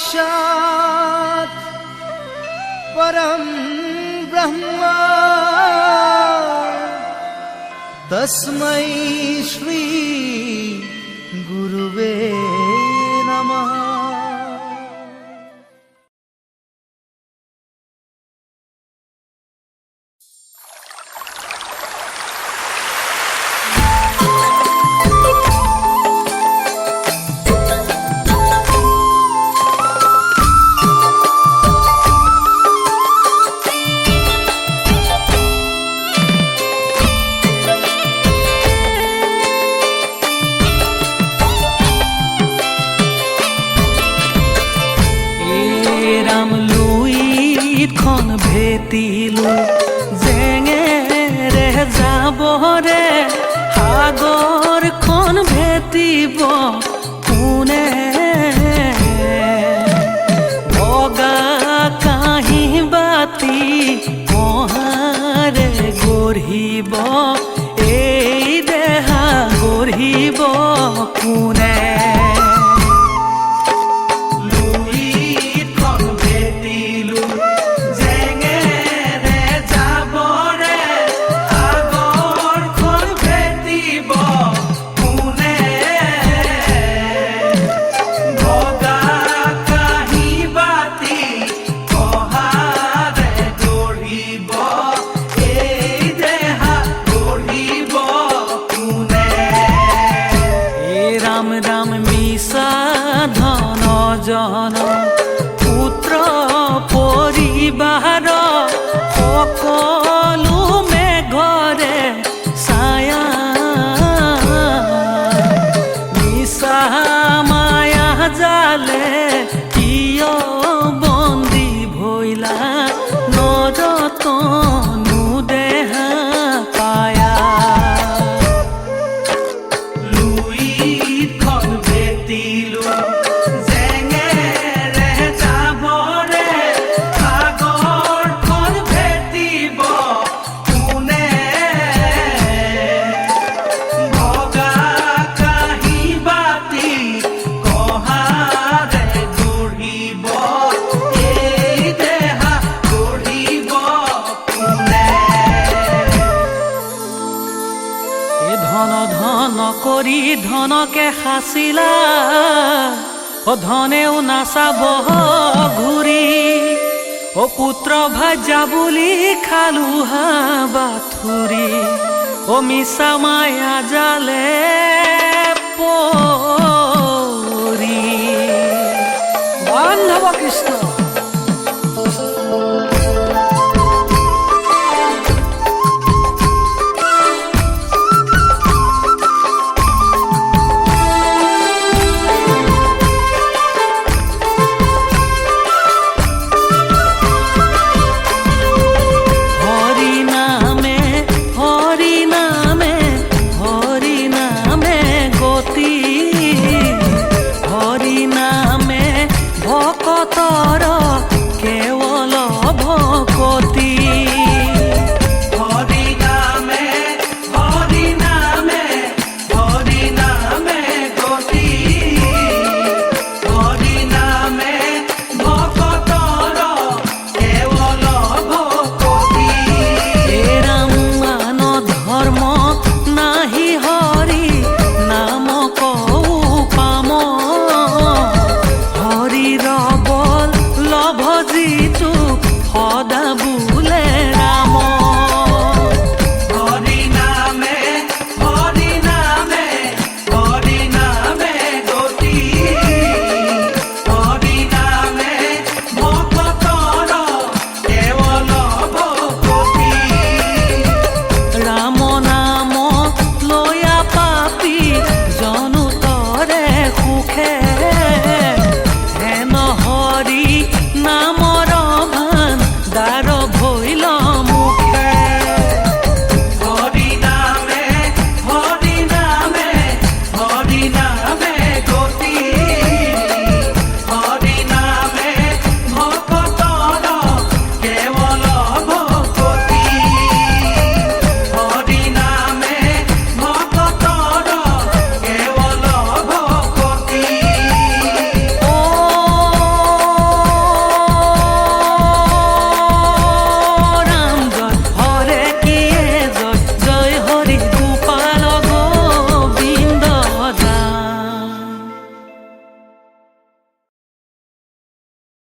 साक्षात् परम ब्रह्म तस्मै श्री गुरुवे नमः। খন ভেটিলো জেঙেৰে যাবৰে সাগৰখন ভেটিব কোনে বগা কাঁহী বাতি কহাৰে গঢ়িব এই দেহা গঢ়িব কোনে জন পুত্ৰ পৰিবাৰ সকলো মেঘৰে ছায়া নিশা মায়া জালে কিয় বন্দী ভৈলা নৰতনু দেহা পায়া লুইখন ভেটিলো ধন কৰি ধনকে সাঁচিলা অ ধনেও নাচাব ঘূৰি অ পুত্ৰ ভাজা বুলি খালো বাথুৰি অ মিছা মায়া জালে পৰি বান্ধৱ কৃষ্ণ ভকতৰ কেৱল ভকতি হৰি নামে গতি হৰি নামে ভকতৰ কেৱল ভকতি ৰাম মান ধৰ্ম নাহি হৰি নাম কৌ পাম হৰি ৰবল লভ যিটো সদাবু